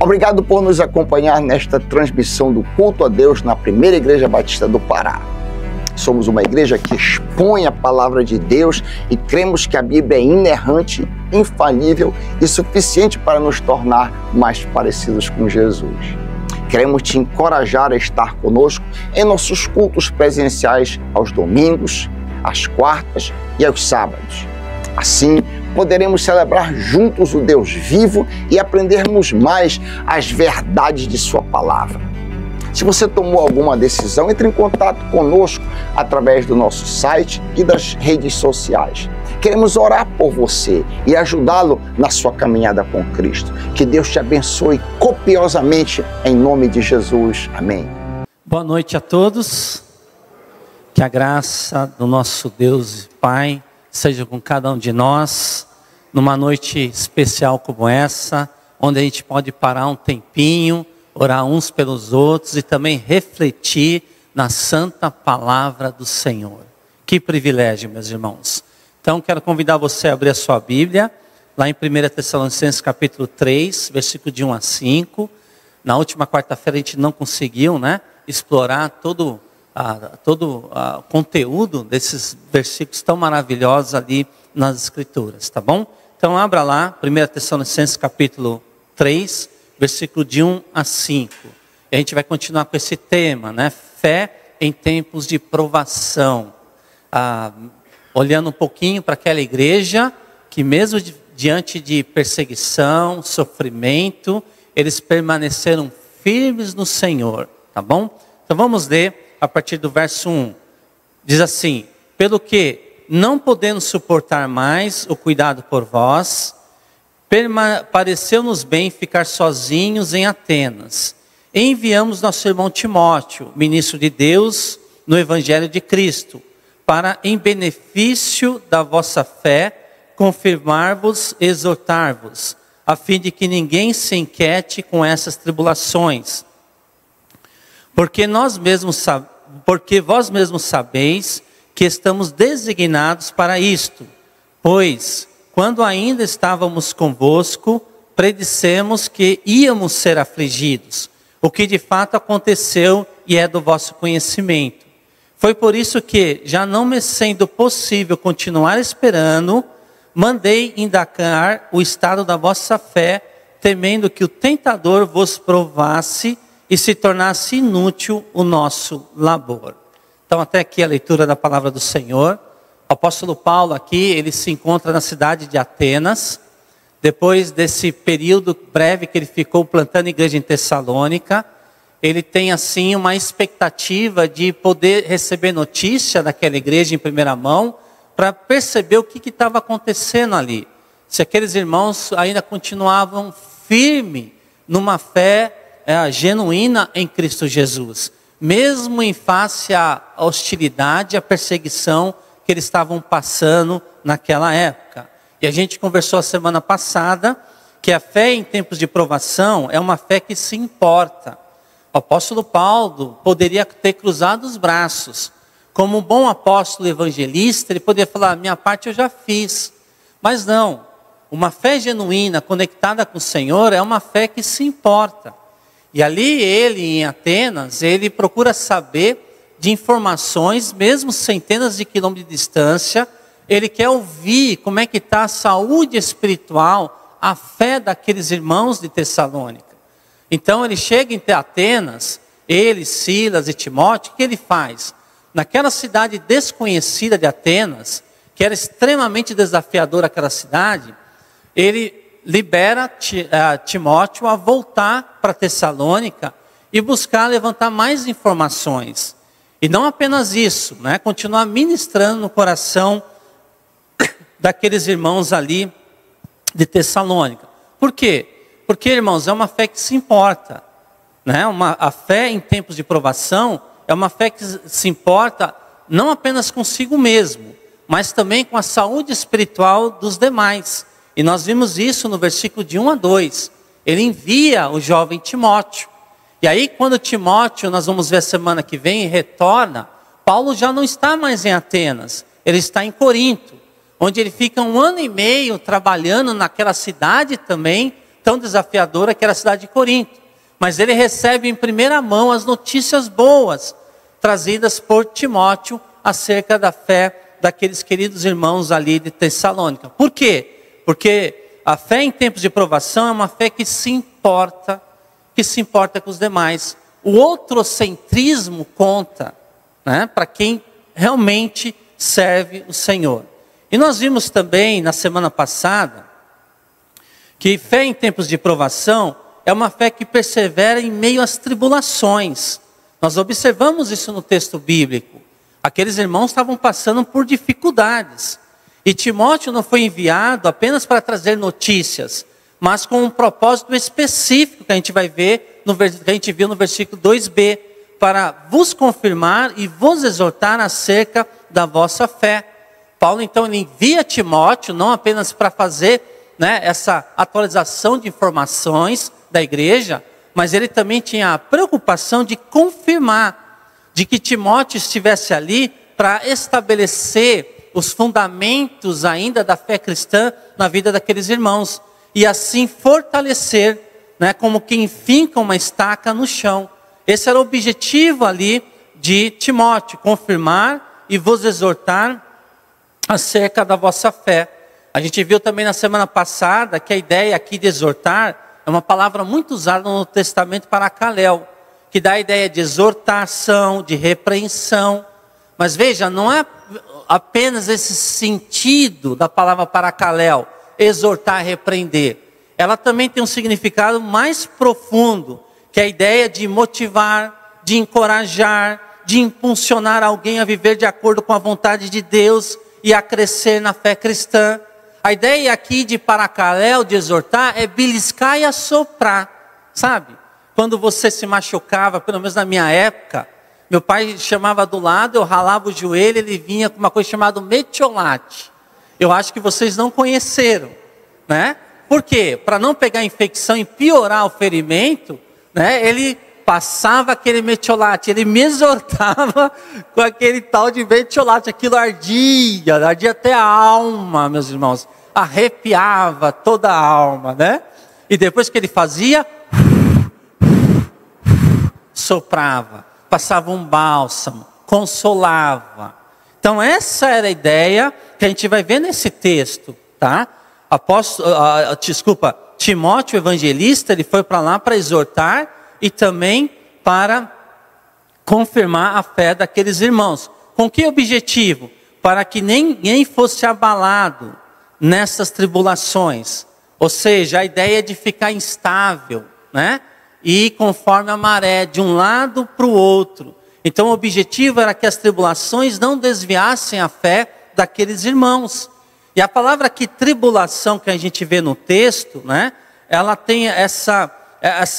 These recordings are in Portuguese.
Obrigado por nos acompanhar nesta transmissão do culto a Deus na Primeira Igreja Batista do Pará. Somos uma igreja que expõe a palavra de Deus e cremos que a Bíblia é inerrante, infalível e suficiente para nos tornar mais parecidos com Jesus. Queremos te encorajar a estar conosco em nossos cultos presenciais aos domingos, às quartas e aos sábados. Assim, poderemos celebrar juntos o Deus vivo e aprendermos mais as verdades de sua palavra. Se você tomou alguma decisão, entre em contato conosco através do nosso site e das redes sociais. Queremos orar por você e ajudá-lo na sua caminhada com Cristo. Que Deus te abençoe copiosamente em nome de Jesus. Amém. Boa noite a todos. Que a graça do nosso Deus e Pai seja com cada um de nós, numa noite especial como essa, onde a gente pode parar um tempinho, orar uns pelos outros e também refletir na santa palavra do Senhor. Que privilégio, meus irmãos. Então quero convidar você a abrir a sua Bíblia, lá em 1 Tessalonicenses capítulo 3, versículo de 1 a 5. Na última quarta-feira a gente não conseguiu, explorar todo o conteúdo desses versículos tão maravilhosos ali nas Escrituras, tá bom? Então abra lá, 1 Tessalonicenses capítulo 3, versículo de 1 a 5. E a gente vai continuar com esse tema, Fé em tempos de provação. Olhando um pouquinho para aquela igreja que mesmo diante de perseguição, sofrimento, eles permaneceram firmes no Senhor, tá bom? Então vamos ler a partir do verso 1. Diz assim: pelo que, não podendo suportar mais o cuidado por vós, pareceu-nos bem ficar sozinhos em Atenas. Enviamos nosso irmão Timóteo, ministro de Deus no Evangelho de Cristo, para, em benefício da vossa fé, confirmar-vos e exortar-vos, a fim de que ninguém se inquiete com essas tribulações. Porque vós mesmos sabeis que estamos designados para isto, pois, quando ainda estávamos convosco, predissemos que íamos ser afligidos, o que de fato aconteceu e é do vosso conhecimento. Foi por isso que, já não me sendo possível continuar esperando, mandei indagar o estado da vossa fé, temendo que o tentador vos provasse e se tornasse inútil o nosso labor. Então até aqui a leitura da palavra do Senhor. O apóstolo Paulo aqui, ele se encontra na cidade de Atenas, depois desse período breve que ele ficou plantando igreja em Tessalônica. Ele tem assim uma expectativa de poder receber notícia daquela igreja em primeira mão, para perceber o que estava acontecendo ali. Se aqueles irmãos ainda continuavam firmes numa fé genuína em Cristo Jesus, mesmo em face à hostilidade, à perseguição que eles estavam passando naquela época. E a gente conversou a semana passada que a fé em tempos de provação é uma fé que se importa. O apóstolo Paulo poderia ter cruzado os braços. Como um bom apóstolo evangelista, ele poderia falar: minha parte eu já fiz. Mas não, uma fé genuína, conectada com o Senhor, é uma fé que se importa. E ali ele, em Atenas, ele procura saber de informações, mesmo centenas de quilômetros de distância. Ele quer ouvir como é que está a saúde espiritual, a fé daqueles irmãos de Tessalônica. Então ele chega em Atenas, ele, Silas e Timóteo. O que ele faz? Naquela cidade desconhecida de Atenas, que era extremamente desafiadora aquela cidade, ele libera Timóteo a voltar para Tessalônica e buscar levantar mais informações. E não apenas isso, continuar ministrando no coração daqueles irmãos ali de Tessalônica. Por quê? Porque, irmãos, é uma fé que se importa. A fé em tempos de provação é uma fé que se importa não apenas consigo mesmo, mas também com a saúde espiritual dos demais. E nós vimos isso no versículo de 1 a 2. Ele envia o jovem Timóteo. E aí quando Timóteo, nós vamos ver a semana que vem, retorna, Paulo já não está mais em Atenas, ele está em Corinto, onde ele fica 1 ano e meio trabalhando naquela cidade também, tão desafiadora que era a cidade de Corinto. Mas ele recebe em primeira mão as notícias boas trazidas por Timóteo acerca da fé daqueles queridos irmãos ali de Tessalônica. Por quê? Porque a fé em tempos de provação é uma fé que se importa com os demais. O outrocentrismo conta, né, para quem realmente serve o Senhor. E nós vimos também na semana passada que fé em tempos de provação é uma fé que persevera em meio às tribulações. Nós observamos isso no texto bíblico. Aqueles irmãos estavam passando por dificuldades. E Timóteo não foi enviado apenas para trazer notícias, mas com um propósito específico que a gente vai ver, que a gente viu no versículo 2b, para vos confirmar e vos exortar acerca da vossa fé. Paulo então ele envia Timóteo não apenas para fazer, né, essa atualização de informações da igreja, mas ele também tinha a preocupação de confirmar de que Timóteo estivesse ali para estabelecer os fundamentos ainda da fé cristã na vida daqueles irmãos e assim fortalecer, né, como quem finca uma estaca no chão. Esse era o objetivo ali de Timóteo, confirmar e vos exortar acerca da vossa fé. A gente viu também na semana passada que a ideia aqui de exortar é uma palavra muito usada no Novo Testamento para Caléu, que dá a ideia de exortação, de repreensão. Mas veja, não é apenas esse sentido da palavra paracaléu, exortar, repreender. Ela também tem um significado mais profundo, que é a ideia de motivar, de encorajar, de impulsionar alguém a viver de acordo com a vontade de Deus e a crescer na fé cristã. A ideia aqui de paracaléu, de exortar, é beliscar e assoprar, sabe? Quando você se machucava, pelo menos na minha época, meu pai chamava do lado, eu ralava o joelho, ele vinha com uma coisa chamada metiolate. Eu acho que vocês não conheceram, né? Por quê? Para não pegar infecção e piorar o ferimento, né? Ele passava aquele metiolate, ele me exortava com aquele tal de metiolate, aquilo ardia até a alma, meus irmãos, arrepiava toda a alma, né? E depois que ele fazia, soprava, passava um bálsamo, consolava. Então essa era a ideia que a gente vai ver nesse texto, tá? Timóteo, evangelista, ele foi para lá para exortar e também para confirmar a fé daqueles irmãos. Com que objetivo? Para que ninguém fosse abalado nessas tribulações. Ou seja, a ideia de ficar instável, né? E conforme a maré, de um lado para o outro. Então o objetivo era que as tribulações não desviassem a fé daqueles irmãos. E a palavra aqui, tribulação, que a gente vê no texto, né? Ela tem essa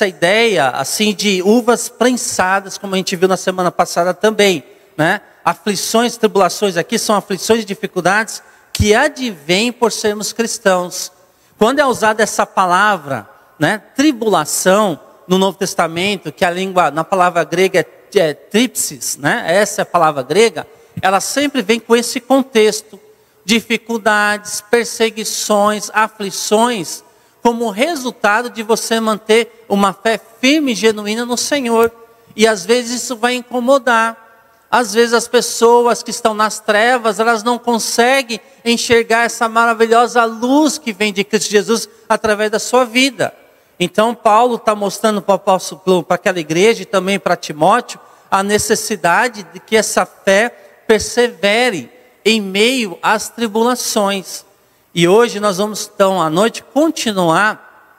ideia assim de uvas prensadas, como a gente viu na semana passada também, né? Aflições, tribulações aqui são aflições e dificuldades que advêm por sermos cristãos. Quando é usada essa palavra, né, tribulação, no Novo Testamento, que a língua, na palavra grega é tripsis, né? Essa é a palavra grega, ela sempre vem com esse contexto, dificuldades, perseguições, aflições, como resultado de você manter uma fé firme e genuína no Senhor. E às vezes isso vai incomodar. Às vezes as pessoas que estão nas trevas, elas não conseguem enxergar essa maravilhosa luz que vem de Cristo Jesus através da sua vida. Então Paulo está mostrando para aquela igreja e também para Timóteo a necessidade de que essa fé persevere em meio às tribulações. E hoje nós vamos então à noite continuar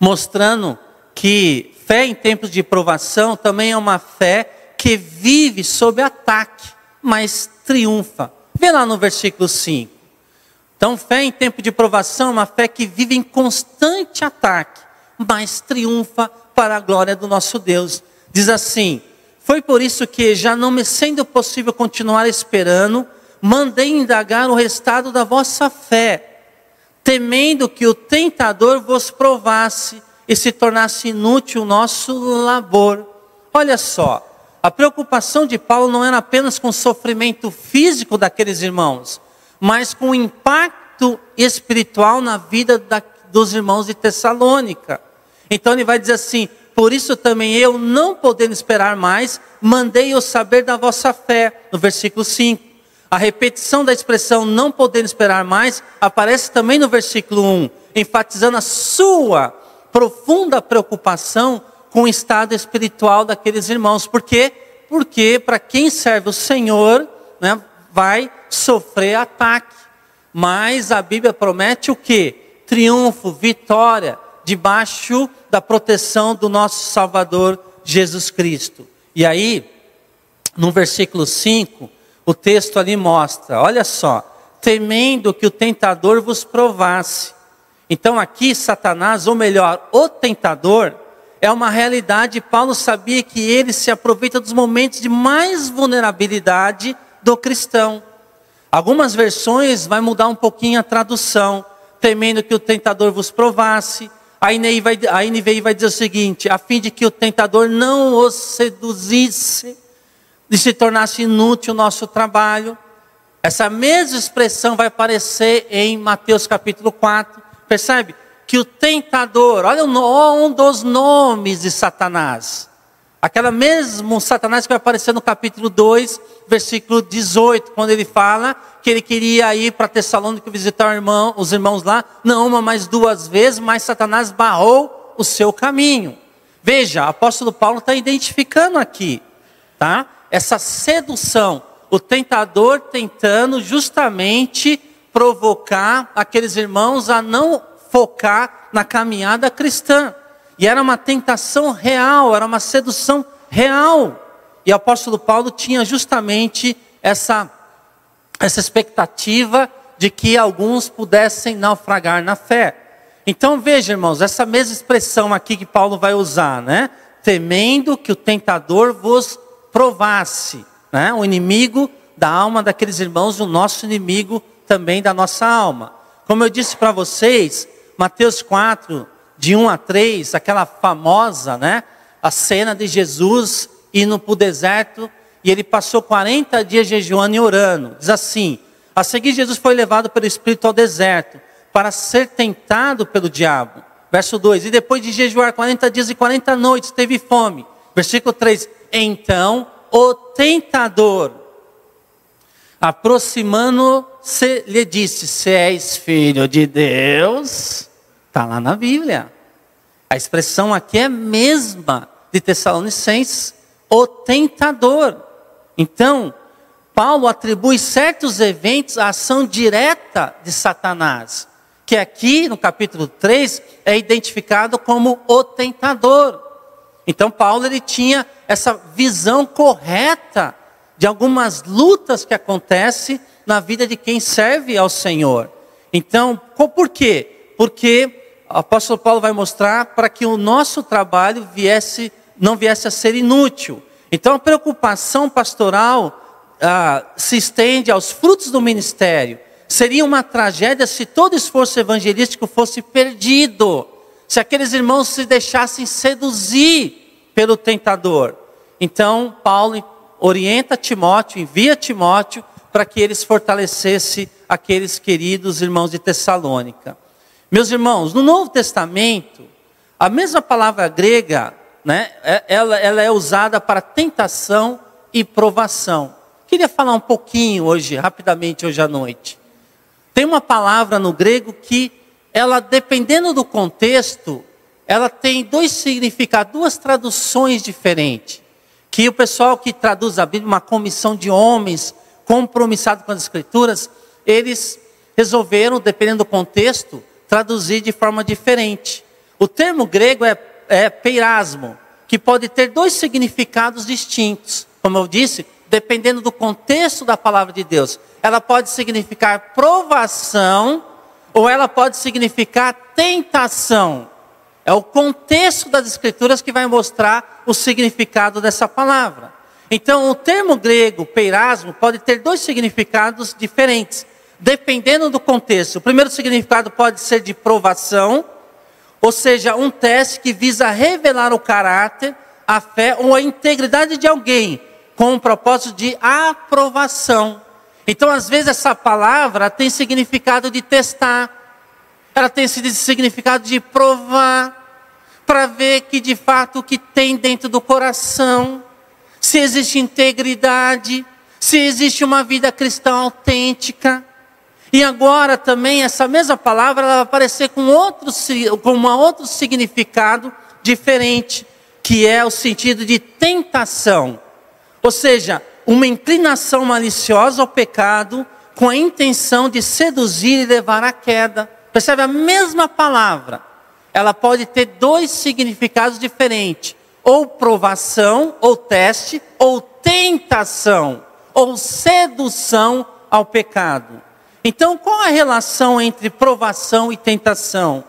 mostrando que fé em tempos de provação também é uma fé que vive sob ataque, mas triunfa. Vê lá no versículo 5. Então fé em tempo de provação é uma fé que vive em constante ataque, mas triunfa para a glória do nosso Deus. Diz assim: foi por isso que, já não me sendo possível continuar esperando, mandei indagar o restado da vossa fé, temendo que o tentador vos provasse e se tornasse inútil o nosso labor. Olha só, a preocupação de Paulo não era apenas com o sofrimento físico daqueles irmãos, mas com o impacto espiritual na vida dos irmãos de Tessalônica. Então ele vai dizer assim: por isso também eu, não podendo esperar mais, mandei-os saber da vossa fé, no versículo 5. A repetição da expressão não podendo esperar mais aparece também no versículo 1, enfatizando a sua profunda preocupação com o estado espiritual daqueles irmãos. Por quê? Porque para quem serve o Senhor, né, vai sofrer ataque. Mas a Bíblia promete o quê? Triunfo, vitória, debaixo da proteção do nosso Salvador Jesus Cristo. E aí, no versículo 5, o texto ali mostra, olha só: temendo que o tentador vos provasse. Então aqui Satanás, ou melhor, o tentador, é uma realidade. Paulo sabia que ele se aproveita dos momentos de mais vulnerabilidade do cristão. Algumas versões vai mudar um pouquinho a tradução: temendo que o tentador vos provasse. A NVI vai dizer o seguinte: a fim de que o tentador não os seduzisse e se tornasse inútil o nosso trabalho. Essa mesma expressão vai aparecer em Mateus capítulo 4. Percebe? Que o tentador, olha um dos nomes de Satanás. Aquela mesmo Satanás que vai aparecer no capítulo 2, versículo 18, quando ele fala que ele queria ir para Tessalônica visitar os irmãos lá, não uma, mas duas vezes, mas Satanás barrou o seu caminho. Veja, o apóstolo Paulo está identificando aqui, tá? Essa sedução, o tentador tentando justamente provocar aqueles irmãos a não focar na caminhada cristã. E era uma tentação real, era uma sedução real. E o apóstolo Paulo tinha justamente essa expectativa de que alguns pudessem naufragar na fé. Então veja, irmãos, essa mesma expressão aqui que Paulo vai usar, né? Temendo que o tentador vos provasse, né? O inimigo da alma daqueles irmãos, o nosso inimigo também da nossa alma. Como eu disse para vocês, Mateus 4, de 1 a 3, aquela famosa, né? A cena de Jesus indo para o deserto, e ele passou 40 dias jejuando e orando. Diz assim: a seguir Jesus foi levado pelo Espírito ao deserto, para ser tentado pelo diabo. Verso 2, e depois de jejuar 40 dias e 40 noites, teve fome. Versículo 3, então o tentador, aproximando-se, lhe disse: se és filho de Deus. Está lá na Bíblia. A expressão aqui é a mesma de Tessalonicenses, o tentador. Então, Paulo atribui certos eventos à ação direta de Satanás, que aqui no capítulo 3 é identificado como o tentador. Então Paulo ele tinha essa visão correta de algumas lutas que acontecem na vida de quem serve ao Senhor. Então, por quê? Porque o apóstolo Paulo vai mostrar para que o nosso trabalho não viesse a ser inútil. Então a preocupação pastoral se estende aos frutos do ministério. Seria uma tragédia se todo esforço evangelístico fosse perdido, se aqueles irmãos se deixassem seduzir pelo tentador. Então Paulo orienta Timóteo, envia Timóteo para que eles fortalecessem aqueles queridos irmãos de Tessalônica. Meus irmãos, no Novo Testamento, a mesma palavra grega, né, ela é usada para tentação e provação. Queria falar um pouquinho rapidamente hoje à noite. Tem uma palavra no grego que ela, dependendo do contexto, ela tem dois significados, duas traduções diferentes. Que o pessoal que traduz a Bíblia, uma comissão de homens compromissados com as Escrituras, eles resolveram, dependendo do contexto, traduzir de forma diferente. O termo grego é peirasmo, que pode ter dois significados distintos. Como eu disse, dependendo do contexto da palavra de Deus. Ela pode significar provação, ou ela pode significar tentação. É o contexto das Escrituras que vai mostrar o significado dessa palavra. Então, o termo grego, peirasmo, pode ter dois significados diferentes, dependendo do contexto. O primeiro significado pode ser de provação, ou seja, um teste que visa revelar o caráter, a fé ou a integridade de alguém, com o propósito de aprovação. Então, às vezes, essa palavra tem significado de testar. ela tem esse significado de provar, para ver que de fato o que tem dentro do coração, se existe integridade, se existe uma vida cristã autêntica. E agora também essa mesma palavra ela vai aparecer com outro significado diferente, que é o sentido de tentação. Ou seja, uma inclinação maliciosa ao pecado com a intenção de seduzir e levar à queda. Percebe? A mesma palavra, ela pode ter dois significados diferentes. Ou provação, ou teste, ou tentação, ou sedução ao pecado. Então, qual a relação entre provação e tentação?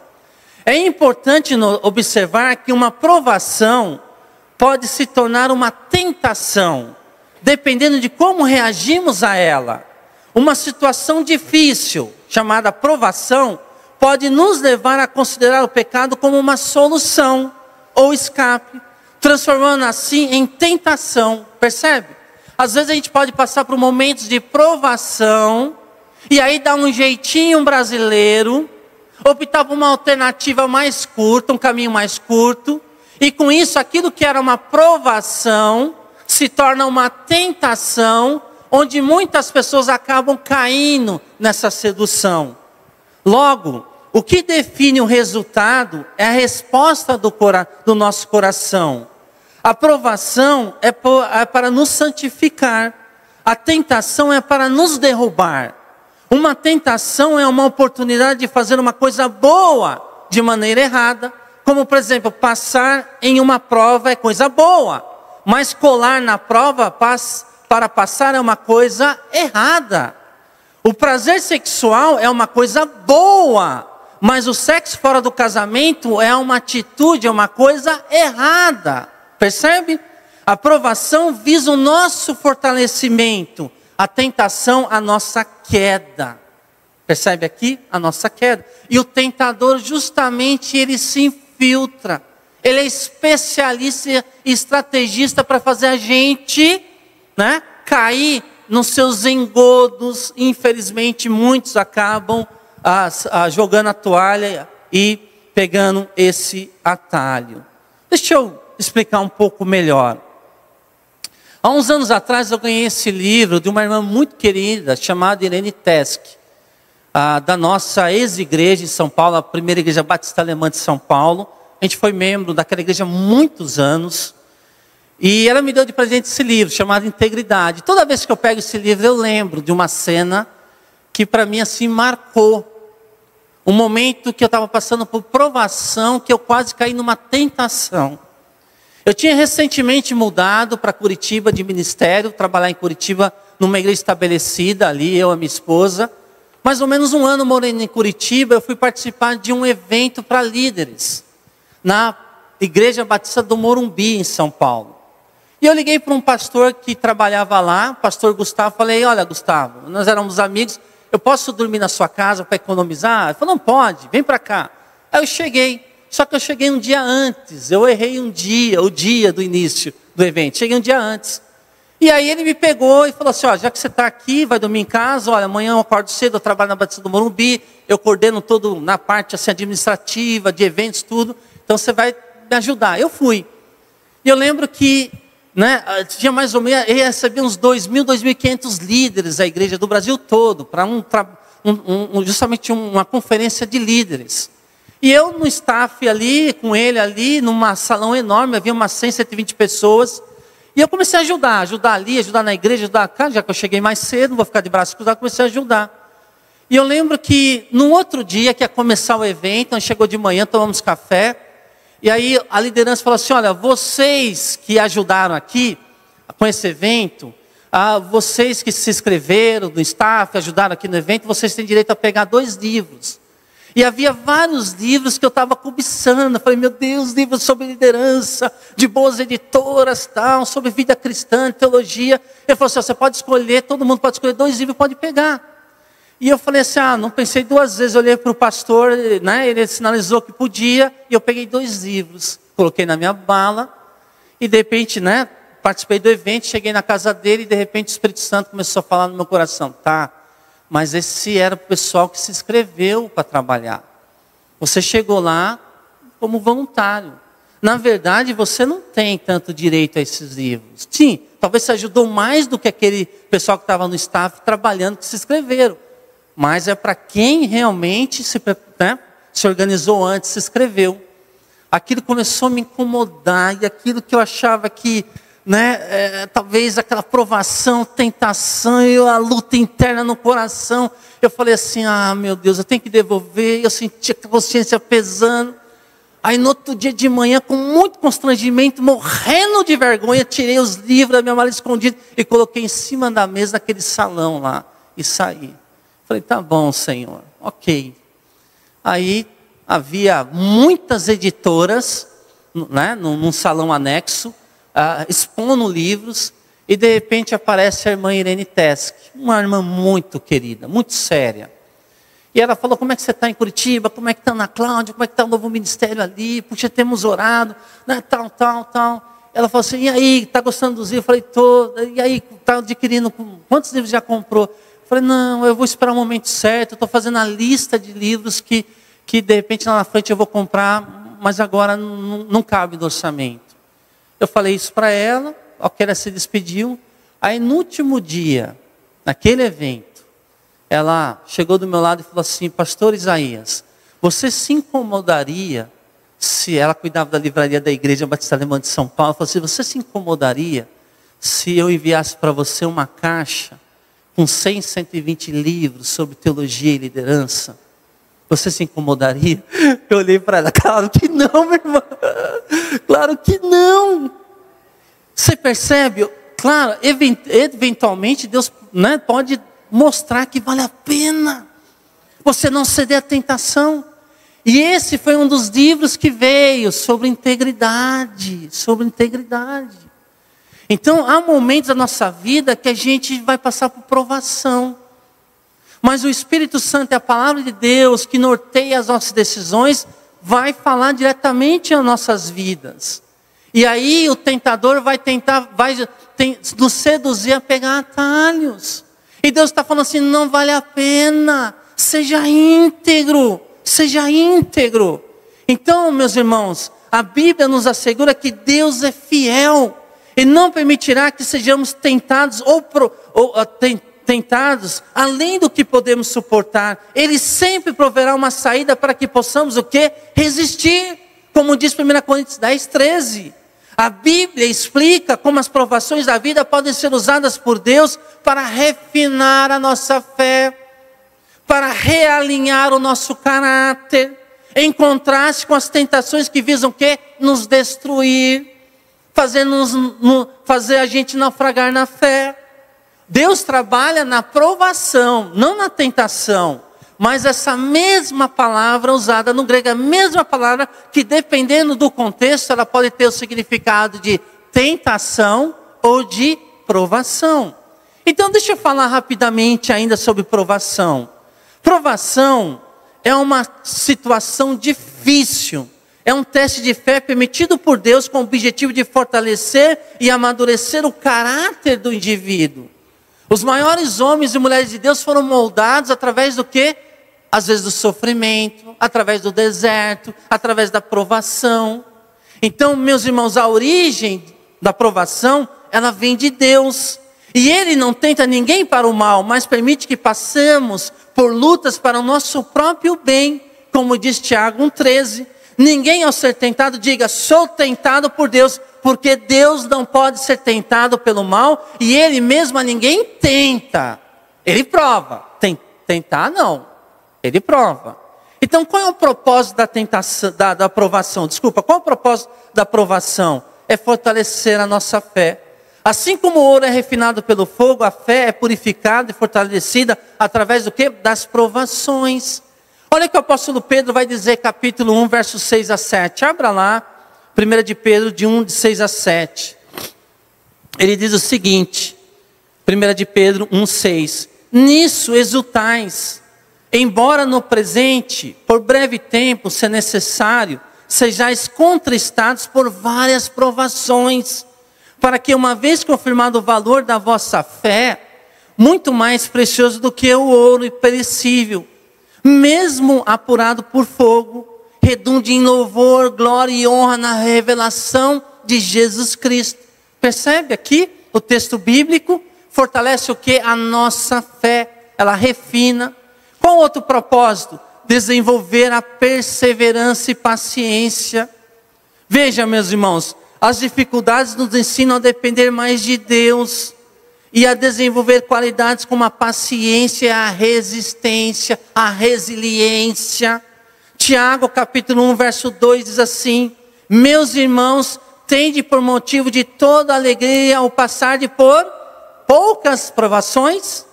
É importante observar que uma provação pode se tornar uma tentação, dependendo de como reagimos a ela. Uma situação difícil, chamada provação, pode nos levar a considerar o pecado como uma solução ou escape, transformando assim em tentação, percebe? Às vezes a gente pode passar por momentos de provação, e aí dá um jeitinho brasileiro, optar por uma alternativa mais curta, um caminho mais curto, e com isso aquilo que era uma provação, se torna uma tentação, onde muitas pessoas acabam caindo nessa sedução. Logo, o que define o resultado é a resposta do nosso coração. A provação é para nos santificar. A tentação é para nos derrubar. Uma tentação é uma oportunidade de fazer uma coisa boa de maneira errada. Como, por exemplo, passar em uma prova é coisa boa. Mas colar na prova para passar é uma coisa errada. O prazer sexual é uma coisa boa. Mas o sexo fora do casamento é uma atitude, é uma coisa errada. Percebe? A provação visa o nosso fortalecimento. A tentação, a nossa queda. Percebe aqui? A nossa queda. E o tentador, justamente, ele se infiltra. Ele é especialista e estrategista para fazer a gente, né, cair nos seus engodos. Infelizmente, muitos acabam jogando a toalha e pegando esse atalho. Deixa eu explicar um pouco melhor. Há uns anos atrás eu ganhei esse livro de uma irmã muito querida, chamada Irene Tesk, da nossa ex-igreja em São Paulo, a primeira igreja batista alemã de São Paulo. A gente foi membro daquela igreja há muitos anos. E ela me deu de presente esse livro, chamado Integridade. Toda vez que eu pego esse livro, eu lembro de uma cena que para mim assim marcou. Um momento que eu estava passando por provação, que eu quase caí numa tentação. Eu tinha recentemente mudado para Curitiba de ministério, trabalhar em Curitiba numa igreja estabelecida ali, eu e a minha esposa. Mais ou menos um ano morando em Curitiba, eu fui participar de um evento para líderes, na Igreja Batista do Morumbi, em São Paulo. E eu liguei para um pastor que trabalhava lá, o pastor Gustavo, falei, olha Gustavo, nós éramos amigos, eu posso dormir na sua casa para economizar? Ele falou, não pode, vem para cá. Aí eu cheguei, só que eu cheguei um dia antes, eu errei um dia, o dia do início do evento, cheguei um dia antes. E aí ele me pegou e falou assim, ó, já que você está aqui, vai dormir em casa, olha, amanhã eu acordo cedo, eu trabalho na Batista do Morumbi, eu coordeno todo na parte assim, administrativa, de eventos, tudo, então você vai me ajudar. Eu fui. E eu lembro que, né, tinha mais ou menos, eu recebi uns 2.000, 2.500 líderes da igreja do Brasil todo, para justamente uma conferência de líderes. E eu no staff ali, com ele ali, num salão enorme, havia umas 100, 120 pessoas. E eu comecei a ajudar ali, ajudar na igreja, ajudar cá, já que eu cheguei mais cedo, não vou ficar de braços cruzados, comecei a ajudar. E eu lembro que no outro dia, que ia começar o evento, a gente chegou de manhã, tomamos café, e aí a liderança falou assim, olha, vocês que ajudaram aqui, com esse evento, vocês que se inscreveram no staff, ajudaram aqui no evento, vocês têm direito a pegar 2 livros. E havia vários livros que eu estava cobiçando. Eu falei, meu Deus, livros sobre liderança, de boas editoras, tal, sobre vida cristã, teologia. Ele falou assim, você pode escolher, todo mundo pode escolher 2 livros, pode pegar. E eu falei assim, não pensei 2 vezes, eu olhei para o pastor, né, ele sinalizou que podia, e eu peguei 2 livros, coloquei na minha mala, e de repente, né, participei do evento, cheguei na casa dele, e de repente o Espírito Santo começou a falar no meu coração, tá, mas esse era o pessoal que se inscreveu para trabalhar. Você chegou lá como voluntário. Na verdade, você não tem tanto direito a esses livros. Sim, talvez você ajudou mais do que aquele pessoal que estava no staff trabalhando, que se inscreveram. Mas é para quem realmente se organizou antes, se inscreveu. Aquilo começou a me incomodar, e aquilo que eu achava que, talvez aquela provação, tentação, e a luta interna no coração, eu falei assim, meu Deus, eu tenho que devolver, eu senti a consciência pesando. Aí no outro dia de manhã, com muito constrangimento, morrendo de vergonha, tirei os livros da minha mala escondida e coloquei em cima da mesa daquele salão lá e saí. Falei, tá bom, Senhor, ok. Aí havia muitas editoras, num salão anexo, expondo livros, e de repente aparece a irmã Irene Tesk, uma irmã muito querida, muito séria. E ela falou, como é que você está em Curitiba? Como é que está na Cláudia? Como é que está o novo ministério ali? Puxa, temos orado, tal. Ela falou assim, e aí, está gostando dos livros? Eu falei, tô. E aí, está adquirindo, quantos livros já comprou? Eu falei, não, eu vou esperar o momento certo, eu estou fazendo a lista de livros que de repente lá na frente eu vou comprar, mas agora não cabe no orçamento. Eu falei isso para ela, ela se despediu. Aí no último dia, naquele evento, ela chegou do meu lado e falou assim, pastor Isaías, você se incomodaria, se ela cuidava da livraria da Igreja Batista Alemã de São Paulo, falou assim, você se incomodaria se eu enviasse para você uma caixa com 100, 120 livros sobre teologia e liderança? Você se incomodaria? Eu olhei para ela, claro que não, minha irmã, claro que não. Você percebe? Claro, eventualmente Deus pode mostrar que vale a pena você não ceder à tentação. E esse foi um dos livros que veio sobre integridade, Então há momentos da nossa vida que a gente vai passar por provação. Mas o Espírito Santo é a palavra de Deus que norteia as nossas decisões, vai falar diretamente às nossas vidas. E aí o tentador vai nos seduzir a pegar atalhos. E Deus está falando assim, não vale a pena, seja íntegro. Então, meus irmãos, a Bíblia nos assegura que Deus é fiel e não permitirá que sejamos tentados tentados além do que podemos suportar. Ele sempre proverá uma saída para que possamos o quê? Resistir, como diz 1 Coríntios 10, 13. A Bíblia explica como as provações da vida podem ser usadas por Deus para refinar a nossa fé, para realinhar o nosso caráter, em contraste com as tentações que visam o quê? Nos destruir, fazer a gente naufragar na fé. Deus trabalha na provação, não na tentação. Mas essa mesma palavra usada no grego, a mesma palavra que dependendo do contexto, ela pode ter o significado de tentação ou de provação. Então deixa eu falar rapidamente ainda sobre provação. Provação é uma situação difícil. É um teste de fé permitido por Deus com o objetivo de fortalecer e amadurecer o caráter do indivíduo. Os maiores homens e mulheres de Deus foram moldados através do quê? Às vezes do sofrimento, através do deserto, através da provação. Então, meus irmãos, a origem da provação, ela vem de Deus. E Ele não tenta ninguém para o mal, mas permite que passemos por lutas para o nosso próprio bem. Como diz Tiago 1,13. Ninguém ao ser tentado diga, sou tentado por Deus. Porque Deus não pode ser tentado pelo mal. E Ele mesmo a ninguém tenta. Ele prova. Tentar não. Ele prova. Então qual é o propósito da tentação, da aprovação? Desculpa, qual é o propósito da aprovação? É fortalecer a nossa fé. Assim como o ouro é refinado pelo fogo, a fé é purificada e fortalecida através do quê? Das provações. Olha o que o apóstolo Pedro vai dizer, capítulo 1, versos 6 a 7. Abra lá, 1 de Pedro, de 1, de 6 a 7. Ele diz o seguinte, 1 de Pedro 1, 6. Nisso exultais, embora no presente, por breve tempo, se necessário, sejais contristados por várias provações, para que uma vez confirmado o valor da vossa fé, muito mais precioso do que o ouro perecível, mesmo apurado por fogo, redunde em louvor, glória e honra na revelação de Jesus Cristo. Percebe aqui o texto bíblico? Fortalece o que? A nossa fé. Ela refina. Qual outro propósito? Desenvolver a perseverança e paciência. Veja, meus irmãos, as dificuldades nos ensinam a depender mais de Deus e a desenvolver qualidades como a paciência, a resistência, a resiliência. Tiago, capítulo 1, verso 2 diz assim: meus irmãos, tende por motivo de toda alegria o passar de por poucas provações?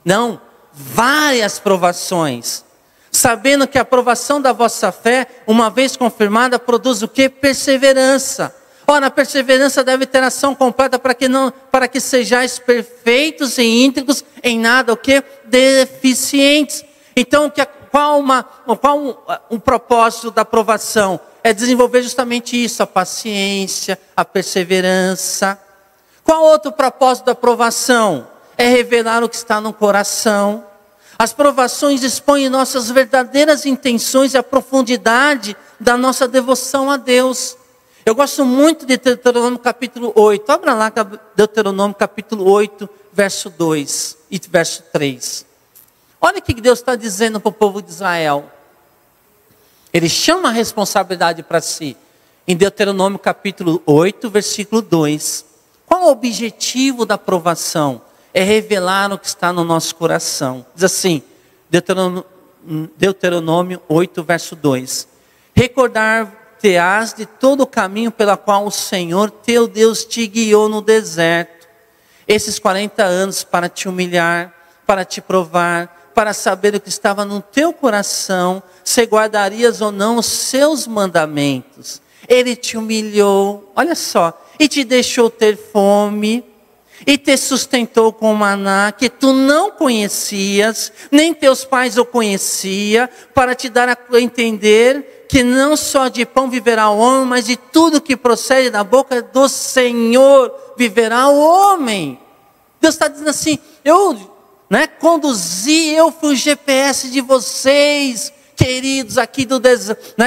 Não, várias provações. Sabendo que a provação da vossa fé, uma vez confirmada, produz o que? Perseverança. Ora, a perseverança deve ter ação completa para que sejais perfeitos e íntegros, em nada o que? Deficientes. Então, qual o propósito da provação? É desenvolver justamente isso, a paciência, a perseverança. Qual outro propósito da provação? É revelar o que está no coração. As provações expõem nossas verdadeiras intenções e a profundidade da nossa devoção a Deus. Eu gosto muito de Deuteronômio capítulo 8. Abra lá Deuteronômio capítulo 8, verso 2 e verso 3. Olha o que Deus está dizendo para o povo de Israel. Ele chama a responsabilidade para si. Em Deuteronômio capítulo 8, versículo 2. Qual o objetivo da provação? É revelar o que está no nosso coração. Diz assim, Deuteronômio 8, verso 2. Recordar-te-ás de todo o caminho pela qual o Senhor teu Deus te guiou no deserto, esses 40 anos para te humilhar, para te provar, para saber o que estava no teu coração, se guardarias ou não os seus mandamentos. Ele te humilhou, olha só, e te deixou ter fome, e te sustentou com maná que tu não conhecias, nem teus pais o conheciam, para te dar a entender que não só de pão viverá o homem, mas de tudo que procede da boca do Senhor viverá o homem. Deus está dizendo assim, eu conduzi, eu fui o GPS de vocês, queridos aqui do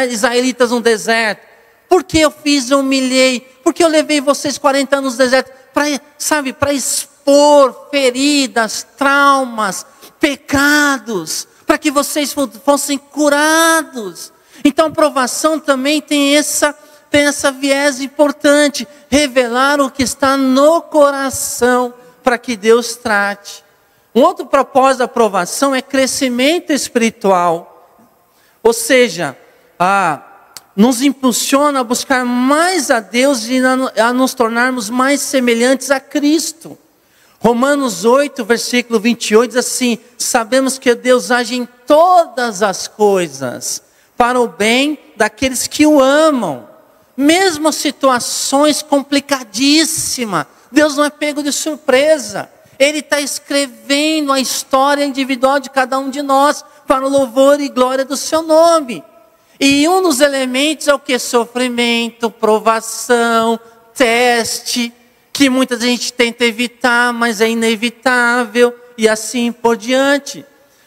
israelitas no deserto. Porque eu fiz, eu humilhei, porque eu levei vocês 40 anos no deserto, para expor feridas, traumas, pecados, para que vocês fossem curados. Então a provação também tem essa viés importante, revelar o que está no coração, para que Deus trate. Um outro propósito da provação é crescimento espiritual, ou seja, nos impulsiona a buscar mais a Deus e a nos tornarmos mais semelhantes a Cristo. Romanos 8, versículo 28 diz assim: sabemos que Deus age em todas as coisas para o bem daqueles que o amam. Mesmo situações complicadíssimas, Deus não é pego de surpresa. Ele está escrevendo a história individual de cada um de nós para o louvor e glória do seu nome. E um dos elementos é o que? Sofrimento, provação, teste, que muita gente tenta evitar, mas é inevitável, e assim por diante.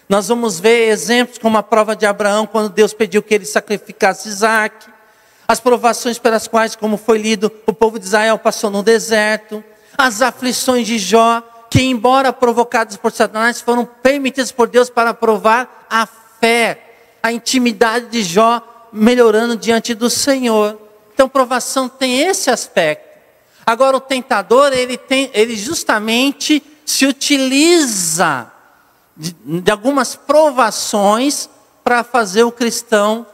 Nós vamos ver exemplos como a prova de Abraão, quando Deus pediu que ele sacrificasse Isaac. As provações pelas quais, como foi lido, o povo de Israel passou no deserto. As aflições de Jó, que embora provocadas por Satanás, foram permitidas por Deus para provar a fé, a intimidade de Jó melhorando diante do Senhor. Então provação tem esse aspecto. Agora o tentador, ele justamente se utiliza de algumas provações para fazer o cristão,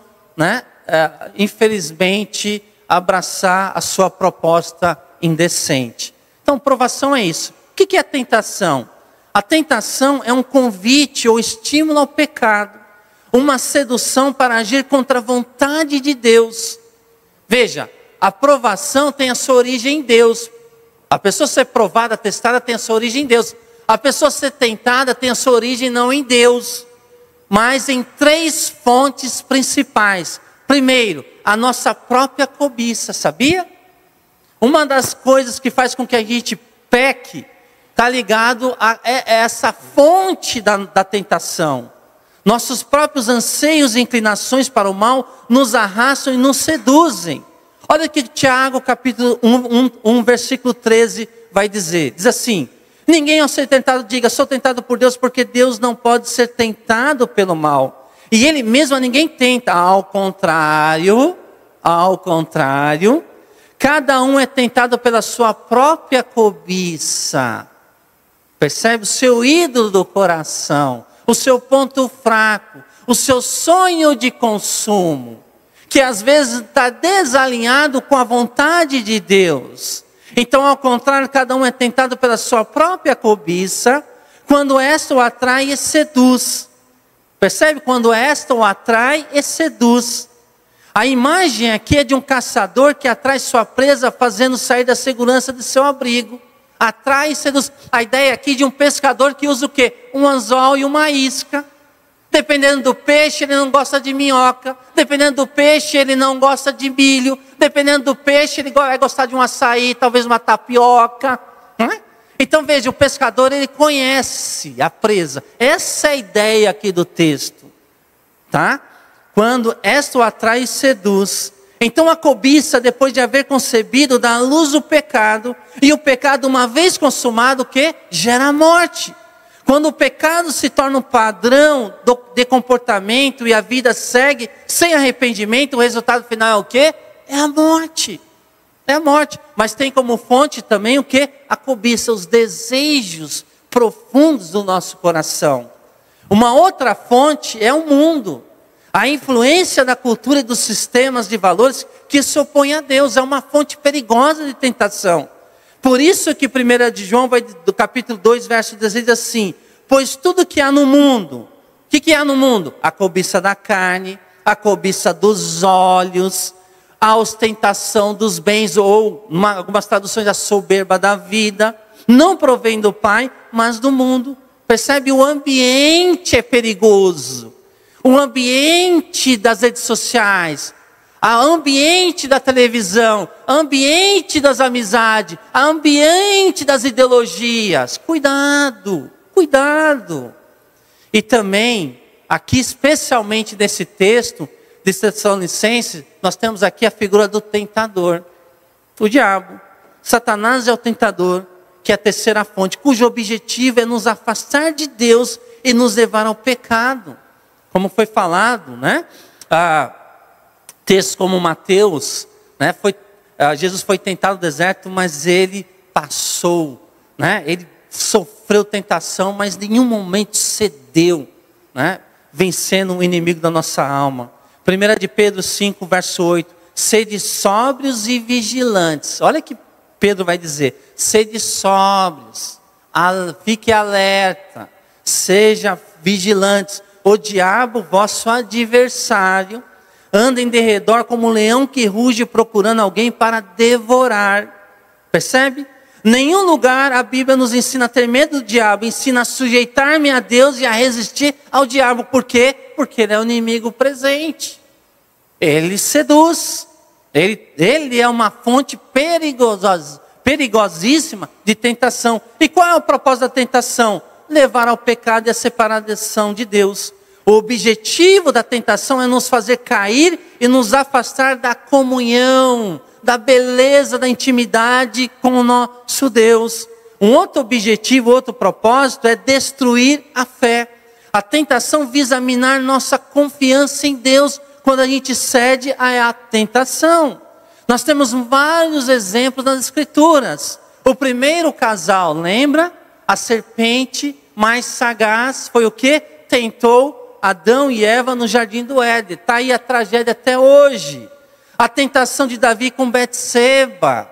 infelizmente, abraçar a sua proposta indecente. Então provação é isso. O que é a tentação? A tentação é um convite ou estímulo ao pecado, uma sedução para agir contra a vontade de Deus. Veja, a provação tem a sua origem em Deus. A pessoa ser provada, testada, tem a sua origem em Deus. A pessoa ser tentada tem a sua origem não em Deus, mas em 3 fontes principais. Primeiro, a nossa própria cobiça, sabia? Uma das coisas que faz com que a gente peque está ligado a essa fonte da tentação. Nossos próprios anseios e inclinações para o mal nos arrastam e nos seduzem. Olha o que Tiago, capítulo 1, versículo 13, vai dizer. Diz assim: ninguém ao ser tentado diga, sou tentado por Deus, porque Deus não pode ser tentado pelo mal. E Ele mesmo a ninguém tenta. Ao contrário, cada um é tentado pela sua própria cobiça. Percebe? O seu ídolo do coração, o seu ponto fraco, o seu sonho de consumo, que às vezes está desalinhado com a vontade de Deus. Então, ao contrário, cada um é tentado pela sua própria cobiça, quando esta o atrai e seduz. Percebe? Quando esta o atrai e seduz. A imagem aqui é de um caçador que atrai sua presa, fazendo sair da segurança de seu abrigo. Atrai e seduz. A ideia aqui de um pescador que usa o quê? Um anzol e uma isca. Dependendo do peixe, ele não gosta de minhoca. Dependendo do peixe, ele não gosta de milho. Dependendo do peixe, ele vai gostar de um açaí, talvez uma tapioca. Então veja, o pescador, ele conhece a presa. Essa é a ideia aqui do texto. Tá? Quando esta o atrai e seduz. Então a cobiça, depois de haver concebido, dá à luz o pecado. E o pecado, uma vez consumado, o quê? Gera a morte. Quando o pecado se torna um padrão de comportamento e a vida segue sem arrependimento, o resultado final é o quê? É a morte. É a morte. Mas tem como fonte também o quê? A cobiça, os desejos profundos do nosso coração. Uma outra fonte é o mundo. A influência da cultura e dos sistemas de valores que se opõem a Deus. É uma fonte perigosa de tentação. Por isso que 1 de João, vai do capítulo 2, verso 16, diz assim: pois tudo que há no mundo, o que há no mundo? A cobiça da carne, a cobiça dos olhos, a ostentação dos bens, ou algumas traduções, a soberba da vida, não provém do Pai, mas do mundo. Percebe? O ambiente é perigoso. O ambiente das redes sociais, o ambiente da televisão, o ambiente das amizades, o ambiente das ideologias. Cuidado, cuidado. E também, aqui especialmente nesse texto de Tessalonicenses, nós temos aqui a figura do tentador, o diabo. Satanás é o tentador, que é a terceira fonte, cujo objetivo é nos afastar de Deus e nos levar ao pecado. Como foi falado, né? Textos como Mateus, né? Jesus foi tentado no deserto, mas ele passou, né? Ele sofreu tentação, mas em nenhum momento cedeu, né? Vencendo o inimigo da nossa alma. 1 de Pedro 5, verso 8. Sede sóbrios e vigilantes. Olha que Pedro vai dizer. Sede sóbrios, fique alerta, seja vigilantes. O diabo, vosso adversário, anda em derredor como um leão que ruge procurando alguém para devorar. Percebe? Nenhum lugar a Bíblia nos ensina a ter medo do diabo, ensina a sujeitar-me a Deus e a resistir ao diabo. Por quê? Porque ele é o inimigo presente. Ele seduz. Ele é uma fonte perigosíssima de tentação. E qual é o propósito da tentação? Levar ao pecado e a separação de Deus. O objetivo da tentação é nos fazer cair e nos afastar da comunhão, da beleza, da intimidade com o nosso Deus. Um outro objetivo, outro propósito é destruir a fé. A tentação visa minar nossa confiança em Deus quando a gente cede à tentação. Nós temos vários exemplos nas Escrituras. O primeiro casal, lembra? A serpente mais sagaz foi o que? Tentou Adão e Eva no jardim do Éden. Está aí a tragédia até hoje. A tentação de Davi com Betseba.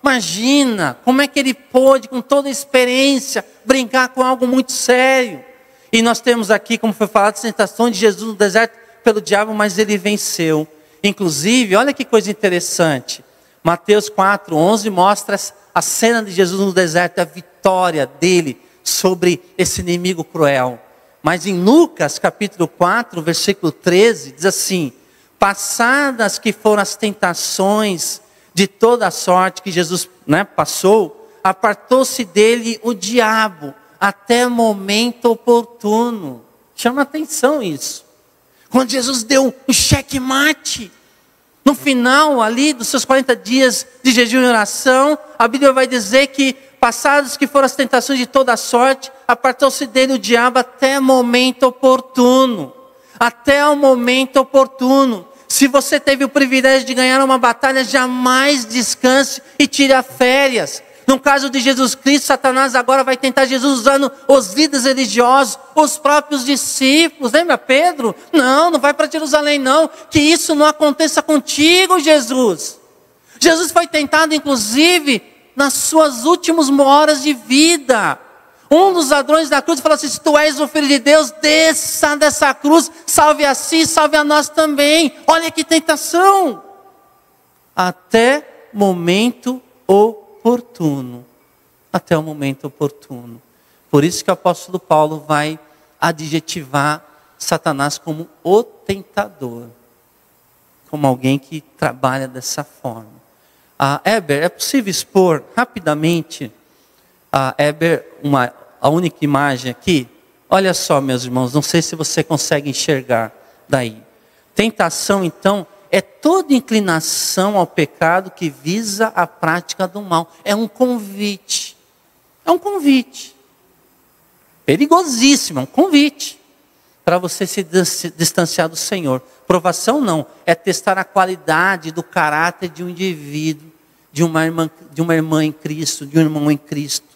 Imagina como é que ele pôde, com toda a experiência, brincar com algo muito sério. E nós temos aqui, como foi falado, a tentação de Jesus no deserto pelo diabo, mas ele venceu. Inclusive, olha que coisa interessante. Mateus 4:11 mostra a cena de Jesus no deserto, a vitória dele sobre esse inimigo cruel. Mas em Lucas capítulo 4, versículo 13, diz assim: passadas que foram as tentações de toda a sorte que Jesus, passou, apartou-se dele o diabo até momento oportuno. Chama atenção isso. Quando Jesus deu um checkmate, no final ali dos seus 40 dias de jejum e oração, a Bíblia vai dizer que, passados que foram as tentações de toda sorte, apartou-se dele o diabo até momento oportuno. Até o momento oportuno. Se você teve o privilégio de ganhar uma batalha, jamais descanse e tire férias. No caso de Jesus Cristo, Satanás agora vai tentar Jesus usando os líderes religiosos, os próprios discípulos. Lembra Pedro? Não vai para Jerusalém não. Que isso não aconteça contigo, Jesus. Jesus foi tentado inclusive nas suas últimas horas de vida. Um dos ladrões da cruz falou assim: se tu és o Filho de Deus, desça dessa cruz, salve a si, salve a nós também. Olha que tentação. Até momento oportuno. Até o momento oportuno. Por isso que o apóstolo Paulo vai adjetivar Satanás como o tentador. Como alguém que trabalha dessa forma. Heber, é possível expor rapidamente, Heber, a única imagem aqui? Olha só, meus irmãos, não sei se você consegue enxergar daí. Tentação, então, é toda inclinação ao pecado que visa a prática do mal. É um convite. É um convite. Perigosíssimo, é um convite. Para você se distanciar do Senhor. Provação não, é testar a qualidade do caráter de um indivíduo, de uma irmã em Cristo, de um irmão em Cristo.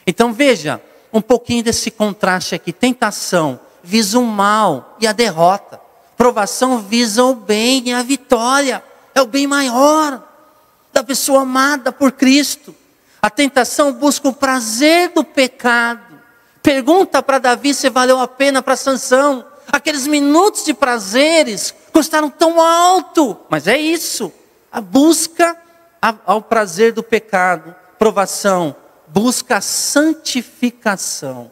Então veja, um pouquinho desse contraste aqui. Tentação visa o mal e a derrota. Provação visa o bem e a vitória. É o bem maior da pessoa amada por Cristo. A tentação busca o prazer do pecado. Pergunta para Davi se valeu a pena para Sansão. Aqueles minutos de prazeres custaram tão alto. Mas é isso. A busca ao prazer do pecado. Provação. Busca a santificação.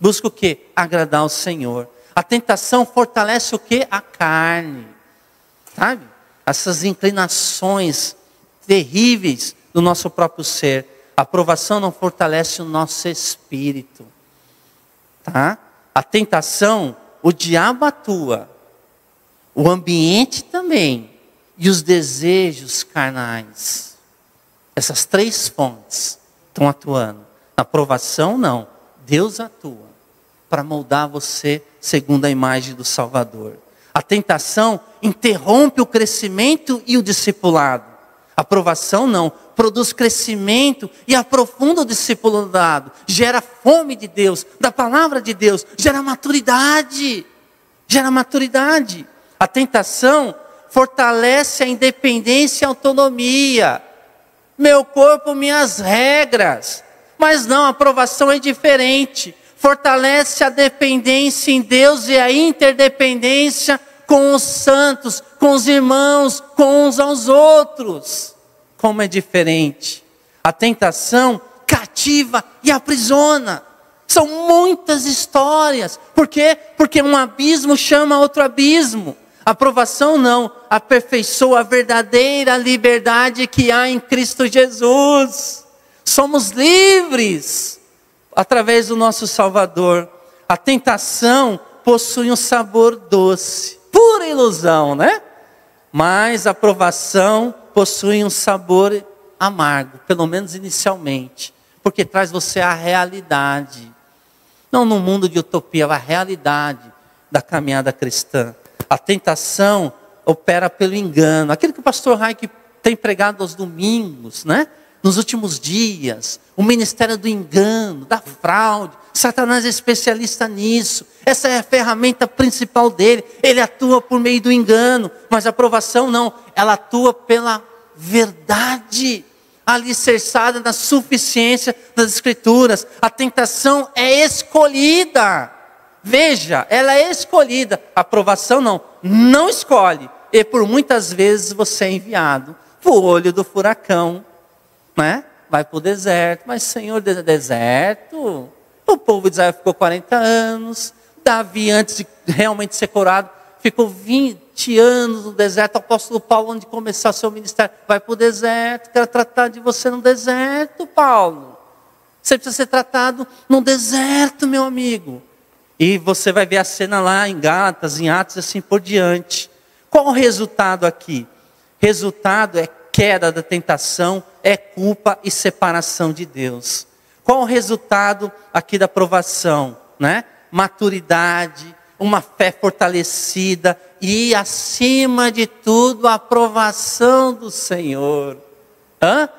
Busca o quê? Agradar ao Senhor. A tentação fortalece o quê? A carne. Sabe? Essas inclinações terríveis do nosso próprio ser. A provação não fortalece o nosso espírito. Tá? A tentação, o diabo atua. O ambiente também. E os desejos carnais. Essas três fontes estão atuando. Na provação, não. Deus atua para moldar você segundo a imagem do Salvador. A tentação interrompe o crescimento e o discipulado. A provação não, produz crescimento e aprofunda o discipulado. Gera fome de Deus, da palavra de Deus, gera maturidade. Gera maturidade. A tentação fortalece a independência e a autonomia. Meu corpo, minhas regras. Mas não, a provação é diferente. Fortalece a dependência em Deus e a interdependência com os santos, com os irmãos, com uns aos outros. Como é diferente. A tentação cativa e aprisiona. São muitas histórias. Por quê? Porque um abismo chama outro abismo. A provação não, aperfeiçoa a verdadeira liberdade que há em Cristo Jesus. Somos livres através do nosso Salvador. A tentação possui um sabor doce, pura ilusão, né? Mas a provação possui um sabor amargo, pelo menos inicialmente, porque traz você à realidade. Não no mundo de utopia, a realidade da caminhada cristã. A tentação opera pelo engano. Aquilo que o pastor Raik tem pregado aos domingos, né? Nos últimos dias, o ministério do engano, da fraude. Satanás é especialista nisso. Essa é a ferramenta principal dele. Ele atua por meio do engano, mas a provação não. Ela atua pela verdade, alicerçada na suficiência das Escrituras. A tentação é escolhida. Veja, ela é escolhida. A provação não escolhe. E por muitas vezes você é enviado para o olho do furacão, né? Vai para o deserto. Mas Senhor, deserto? O povo de Israel ficou 40 anos. Davi, antes de realmente ser curado, ficou 20 anos no deserto. O apóstolo Paulo, onde começar seu ministério, vai para o deserto. Quero tratar de você no deserto, Paulo. Você precisa ser tratado no deserto, meu amigo. E você vai ver a cena lá em Gálatas, em Atos, assim por diante. Qual o resultado aqui? Resultado é queda da tentação, é culpa e separação de Deus. Qual o resultado aqui da provação? Né? Maturidade, uma fé fortalecida e, acima de tudo, a aprovação do Senhor.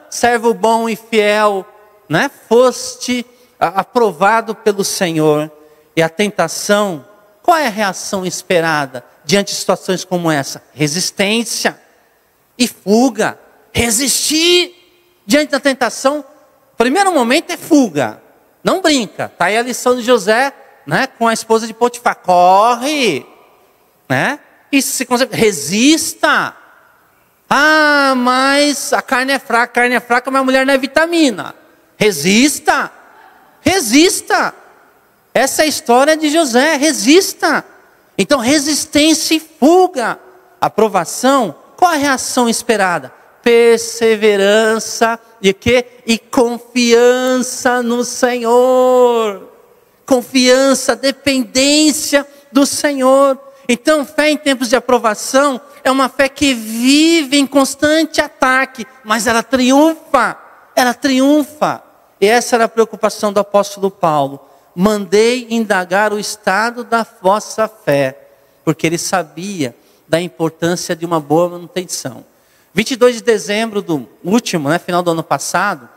Servo bom e fiel, né? Foste aprovado pelo Senhor. E a tentação, qual é a reação esperada diante de situações como essa? Resistência e fuga. Resistir diante da tentação, primeiro momento é fuga. Não brinca. Está aí a lição de José, né, com a esposa de Potifar. Corre, né? E se consegue, resista. Ah, mas a carne é fraca, mas a mulher não é vitamina. Resista. Resista. Essa é a história de José, resista. Então, resistência e fuga. Aprovação, qual a reação esperada? Perseverança e quê? E confiança no Senhor. Confiança, dependência do Senhor. Então, fé em tempos de aprovação é uma fé que vive em constante ataque, mas ela triunfa. Ela triunfa. E essa era a preocupação do apóstolo Paulo. Mandei indagar o estado da vossa fé, porque ele sabia da importância de uma boa manutenção. 22 de dezembro do último, final do ano passado,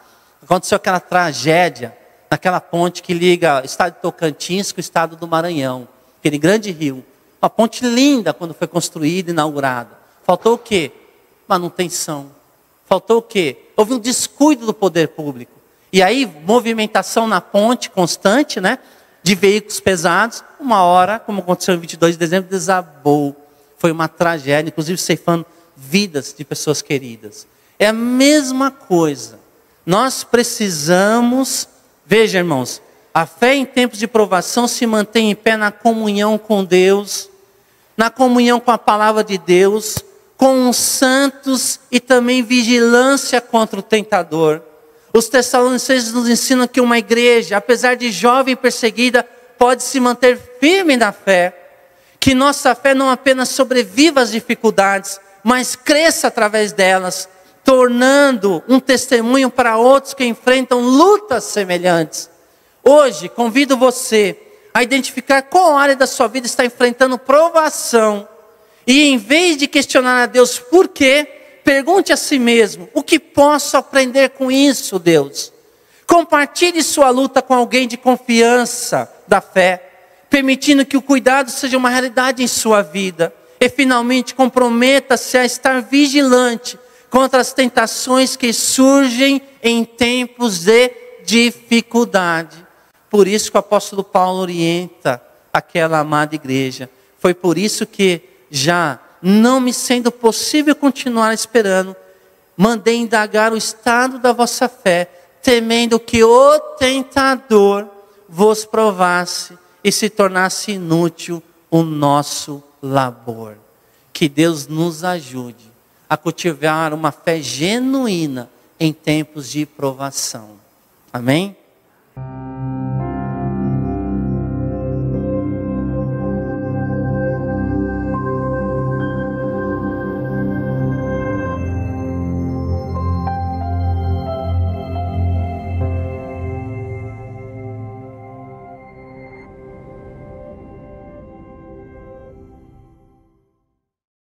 aconteceu aquela tragédia naquela ponte que liga o estado de Tocantins com o estado do Maranhão, aquele grande rio. Uma ponte linda quando foi construída e inaugurada. Faltou o quê? Manutenção. Faltou o quê? Houve um descuido do poder público. E aí, movimentação na ponte constante, de veículos pesados. Uma hora, como aconteceu em 22 de dezembro, desabou. Foi uma tragédia, inclusive ceifando vidas de pessoas queridas. É a mesma coisa. Nós precisamos, veja irmãos, a fé em tempos de provação se mantém em pé na comunhão com Deus, na comunhão com a palavra de Deus, com os santos e também vigilância contra o tentador. Os Tessalonicenses nos ensinam que uma igreja, apesar de jovem e perseguida, pode se manter firme na fé. Que nossa fé não apenas sobreviva às dificuldades, mas cresça através delas, tornando um testemunho para outros que enfrentam lutas semelhantes. Hoje, convido você a identificar qual área da sua vida está enfrentando provação. E em vez de questionar a Deus por quê, pergunte a si mesmo, o que posso aprender com isso, Deus? Compartilhe sua luta com alguém de confiança da fé, permitindo que o cuidado seja uma realidade em sua vida. E finalmente comprometa-se a estar vigilante contra as tentações que surgem em tempos de dificuldade. Por isso que o apóstolo Paulo orienta aquela amada igreja. Foi por isso que já não me sendo possível continuar esperando, mandei indagar o estado da vossa fé, temendo que o tentador vos provasse e se tornasse inútil o nosso labor. Que Deus nos ajude a cultivar uma fé genuína em tempos de provação. Amém?